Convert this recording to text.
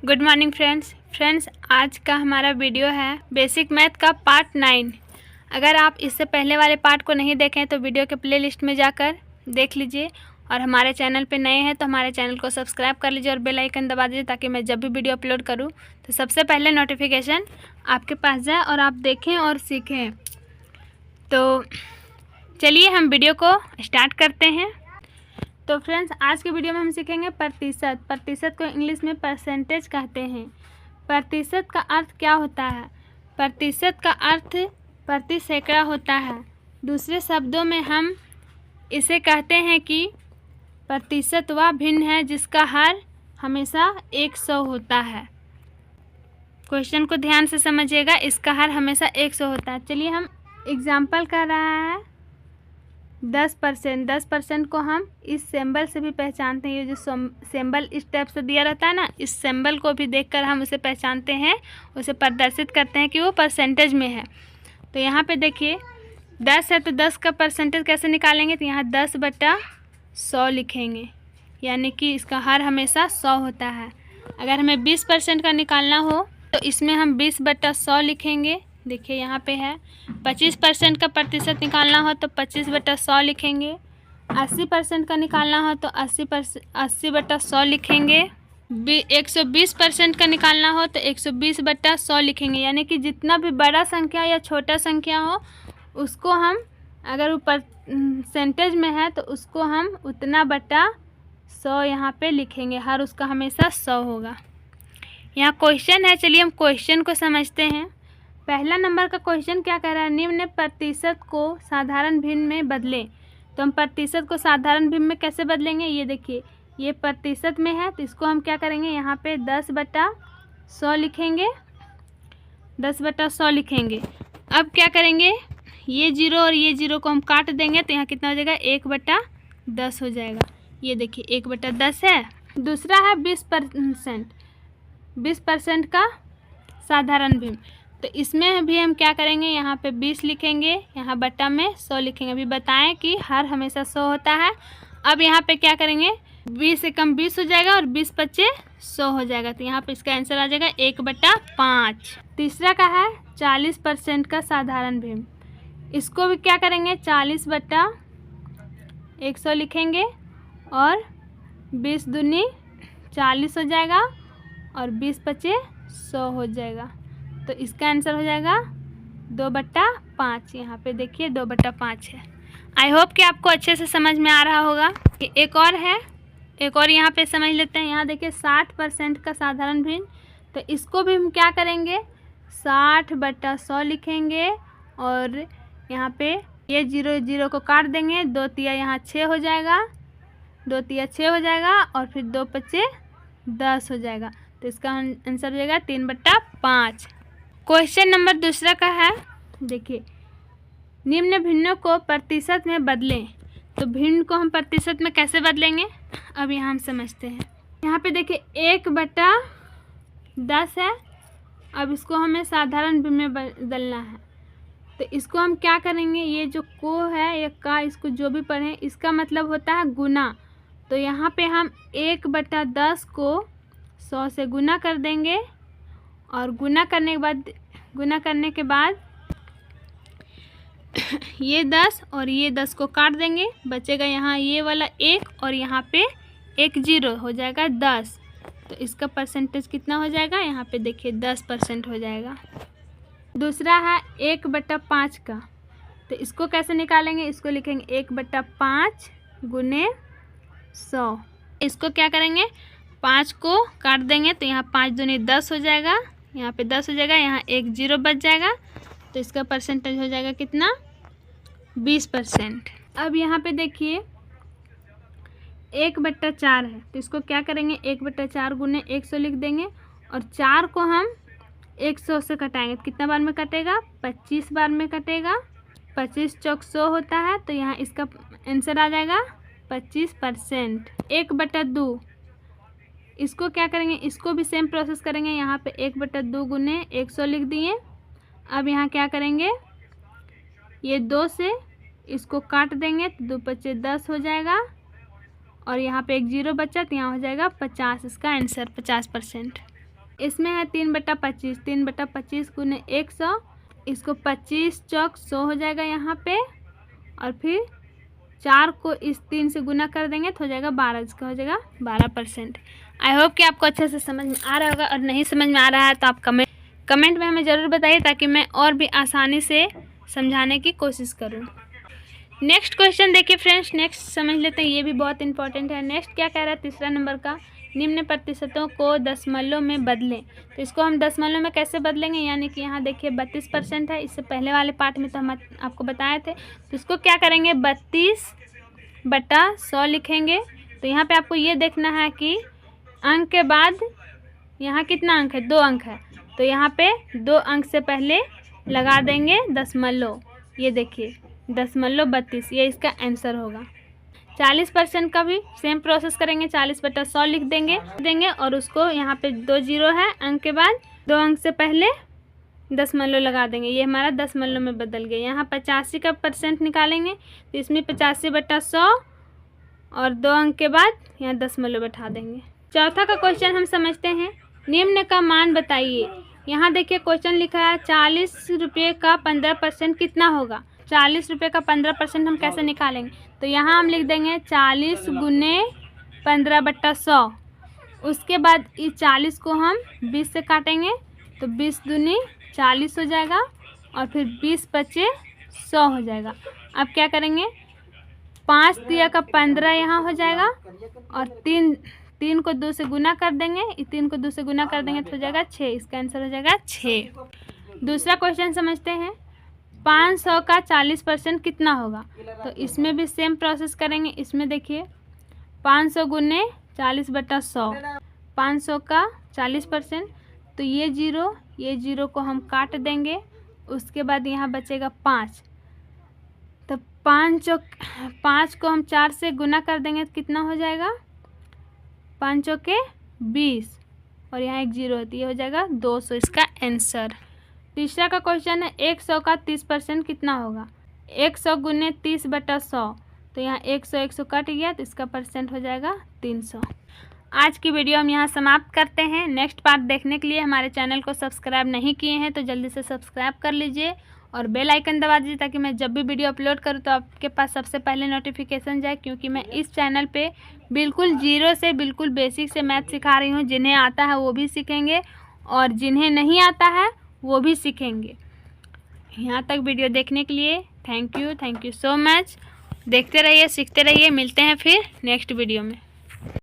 Good morning friends आज का हमारा वीडियो है बेसिक मैथ का पार्ट 9। अगर आप इससे पहले वाले पार्ट को नहीं देखें तो वीडियो के प्लेलिस्ट में जाकर देख लीजिए, और हमारे चैनल पे नए हैं तो हमारे चैनल को सब्सक्राइब कर लीजिए और बेल आइकन दबा दीजिए ताकि मैं जब भी वीडियो अपलोड करूँ तो सबसे पहले नोटिफिकेशन आपके पास जाए और आप देखें और सीखें। तो चलिए हम वीडियो को स्टार्ट करते हैं। तो फ्रेंड्स आज के वीडियो में हम सीखेंगे प्रतिशत को इंग्लिश में परसेंटेज कहते हैं। प्रतिशत का अर्थ क्या होता है? प्रतिशत का अर्थ प्रति सैकड़ा होता है। दूसरे शब्दों में हम इसे कहते हैं कि प्रतिशत वह भिन्न है जिसका हर हमेशा 100 होता है। क्वेश्चन को ध्यान से समझिएगा, इसका हर हमेशा 100 होता है। चलिए हम एग्जाम्पल कर रहा है 10%। 10% को हम इस सिंबल से भी पहचानते हैं। ये जो सिंबल इस टाइप से दिया रहता है ना, इस सिंबल को भी देखकर हम उसे पहचानते हैं, उसे प्रदर्शित करते हैं कि वो परसेंटेज में है। तो यहाँ पे देखिए 10 है तो 10 का परसेंटेज कैसे निकालेंगे? तो यहाँ 10/100 लिखेंगे, यानी कि इसका हर हमेशा 100 होता है। अगर हमें 20% का निकालना हो तो इसमें हम 20/100 लिखेंगे। देखिए यहाँ पे है 25% का प्रतिशत निकालना हो तो 25/100 लिखेंगे। 80% का निकालना हो तो 80/100 लिखेंगे। 120% का निकालना हो तो 120/100 लिखेंगे। यानी कि जितना भी बड़ा संख्या या छोटा संख्या हो उसको हम, अगर वो परसेंटेज में है तो उसको हम उतना बटा 100 यहाँ पे लिखेंगे। हर उसका हमेशा 100 होगा। यहाँ क्वेश्चन है, चलिए हम क्वेश्चन को समझते हैं। पहला नंबर का क्वेश्चन क्या कह रहा है? निम्न प्रतिशत को साधारण भिन्न में बदलें। तो हम प्रतिशत को साधारण भिन्न में कैसे बदलेंगे? ये देखिए, ये प्रतिशत में है तो इसको हम क्या करेंगे? यहाँ पे 10/100 लिखेंगे। 10/100 लिखेंगे। अब क्या करेंगे? ये 0 और ये 0 को हम काट देंगे तो यहाँ कितना हो जाएगा? 1/10 हो जाएगा। ये देखिए 1/10 है। दूसरा है 20%। 20% का साधारण भिन्न, तो इसमें भी हम क्या करेंगे? यहाँ पे 20 लिखेंगे, यहाँ बटा में 100 लिखेंगे। अभी बताएं कि हर हमेशा 100 होता है। अब यहाँ पे क्या करेंगे? 20 से कम 20 हो जाएगा और 20×5 100 हो जाएगा। तो यहाँ पे इसका आंसर आ जाएगा 1/5। तीसरा का है 40% का साधारण भिन्न। इसको भी क्या करेंगे? 40/100 लिखेंगे और 20 दूनी 40 हो जाएगा और 20×5 100 हो जाएगा। तो इसका आंसर हो जाएगा 2/5। यहाँ पे देखिए 2/5 है। आई होप कि आपको अच्छे से समझ में आ रहा होगा। कि एक और है, एक और यहाँ पे समझ लेते हैं। यहाँ देखिए 60% का साधारण भिन्न, तो इसको भी हम क्या करेंगे? 60/100 लिखेंगे और यहाँ पे ये 0 को काट देंगे। 2 तिया यहाँ 6 हो जाएगा, 2 तिया 6 हो जाएगा और फिर 2×5 10 हो जाएगा। तो इसका आंसर हो जाएगा 3/5। क्वेश्चन नंबर दूसरा का है, देखिए निम्न भिन्नों को प्रतिशत में बदलें। तो भिन्न को हम प्रतिशत में कैसे बदलेंगे? अब यहाँ हम समझते हैं। यहाँ पे देखिए 1/10 है। अब इसको हमें साधारण भिन्न में बदलना है। तो इसको हम क्या करेंगे? ये जो को है या का, इसको जो भी पढ़ें, इसका मतलब होता है गुना। तो यहाँ पे हम 1/10 को 100 से गुना कर देंगे और गुना करने के बाद ये 10 और ये 10 को काट देंगे। बचेगा यहाँ ये वाला 1 और यहाँ पे एक 0 हो जाएगा 10। तो इसका परसेंटेज कितना हो जाएगा? यहाँ पे देखिए 10% हो जाएगा। दूसरा है 1/5 का। तो इसको कैसे निकालेंगे? इसको लिखेंगे 1/5 गुने 100। इसको क्या करेंगे? 5 को काट देंगे तो यहाँ 5 दूनी 10 हो जाएगा, यहाँ पे 10 हो जाएगा, यहाँ एक 0 बच जाएगा। तो इसका परसेंटेज हो जाएगा कितना? 20%। अब यहाँ पे देखिए 1/4 है, तो इसको क्या करेंगे? 1/4 गुने 100 लिख देंगे और 4 को हम 100 से कटाएंगे तो कितना बार में कटेगा? 25 बार में कटेगा। 25 चौक 100 होता है, तो यहाँ इसका आंसर आ जाएगा 25%। 1/2, इसको क्या करेंगे? इसको भी सेम प्रोसेस करेंगे। यहाँ पे 1/2 गुने 100 लिख दिए। अब यहाँ क्या करेंगे? ये 2 से इसको काट देंगे तो 2×5 10 हो जाएगा और यहाँ पे एक 0 बचा तो यहाँ हो जाएगा 50। इसका आंसर 50%। इसमें है 3/25, 3/25 गुने 100, इसको 25 चौक 100 हो जाएगा यहाँ पे, और फिर 4 को इस 3 से गुना कर देंगे तो हो जाएगा 12, इसका हो जाएगा 12%। आई होप कि आपको अच्छे से समझ में आ रहा होगा, और नहीं समझ में आ रहा है तो आप कमेंट में हमें ज़रूर बताइए, ताकि मैं और भी आसानी से समझाने की कोशिश करूँ। नेक्स्ट क्वेश्चन देखिए फ्रेंड्स, नेक्स्ट समझ लेते हैं, ये भी बहुत इंपॉर्टेंट है। नेक्स्ट क्या कह रहा है, तीसरा नंबर का, निम्न प्रतिशतों को दशमलव में बदलें। तो इसको हम दशमलव में कैसे बदलेंगे, यानी कि यहाँ देखिए 32% है, इससे पहले वाले पार्ट में तो हम आपको बताए थे। तो इसको क्या करेंगे, 32/100 लिखेंगे। तो यहाँ पे आपको ये देखना है कि अंक के बाद यहाँ कितना अंक है, 2 अंक है, तो यहाँ पे 2 अंक से पहले लगा देंगे दशमलव। ये देखिए 0.32, ये इसका आंसर होगा। 40% का भी सेम प्रोसेस करेंगे, 40/100 लिख देंगे और उसको यहाँ पे 2 जीरो है अंक के बाद, 2 अंक से पहले दशमलव लगा देंगे। ये हमारा दशमलव में बदल गया। यहाँ 85 का % निकालेंगे, तो इसमें 85/100 और 2 अंक के बाद यहाँ दशमलव बैठा देंगे। चौथा का क्वेश्चन हम समझते हैं, निम्न का मान बताइए। यहाँ देखिए क्वेश्चन लिखा है 40 रुपये का 15% कितना होगा। 40 रुपये का 15% हम कैसे निकालेंगे, तो यहाँ हम लिख देंगे 40 गुने 15/100। उसके बाद इस 40 को हम 20 से काटेंगे, तो 20 दूनी 40 हो जाएगा, और फिर 20 बचे 100 हो जाएगा। अब क्या करेंगे, 5 दिया का 15 यहाँ हो जाएगा, और 3 को 2 से गुना कर देंगे, 3 को 2 से गुना कर देंगे तो हो जाएगा 6, इसका आंसर हो जाएगा 6। दूसरा क्वेश्चन समझते हैं, 500 का 40% कितना होगा। तो इसमें भी सेम प्रोसेस करेंगे। इसमें देखिए 500 गुने 40/100, 500 का 40%, तो ये जीरो को हम काट देंगे। उसके बाद यहाँ बचेगा 5, तो 5 को हम 4 से गुना कर देंगे तो कितना हो जाएगा, 5 के 20, और यहाँ एक जीरो होती है, हो जाएगा 200, इसका आंसर। तीसरा का क्वेश्चन है, 100 का 30% कितना होगा। 100 गुने 30/100, तो यहाँ 100 कट गया, तो इसका % हो जाएगा 300। आज की वीडियो हम यहाँ समाप्त करते हैं। नेक्स्ट पार्ट देखने के लिए हमारे चैनल को सब्सक्राइब नहीं किए हैं तो जल्दी से सब्सक्राइब कर लीजिए, और बेल आइकन दबा दीजिए, ताकि मैं जब भी वीडियो अपलोड करूँ तो आपके पास सबसे पहले नोटिफिकेशन जाए। क्योंकि मैं इस चैनल पे बिल्कुल जीरो से बिल्कुल बेसिक से मैथ सिखा रही हूँ। जिन्हें आता है वो भी सीखेंगे, और जिन्हें नहीं आता है वो भी सीखेंगे। यहाँ तक वीडियो देखने के लिए थैंक यू सो मच। देखते रहिए, सीखते रहिए। मिलते हैं फिर नेक्स्ट वीडियो में।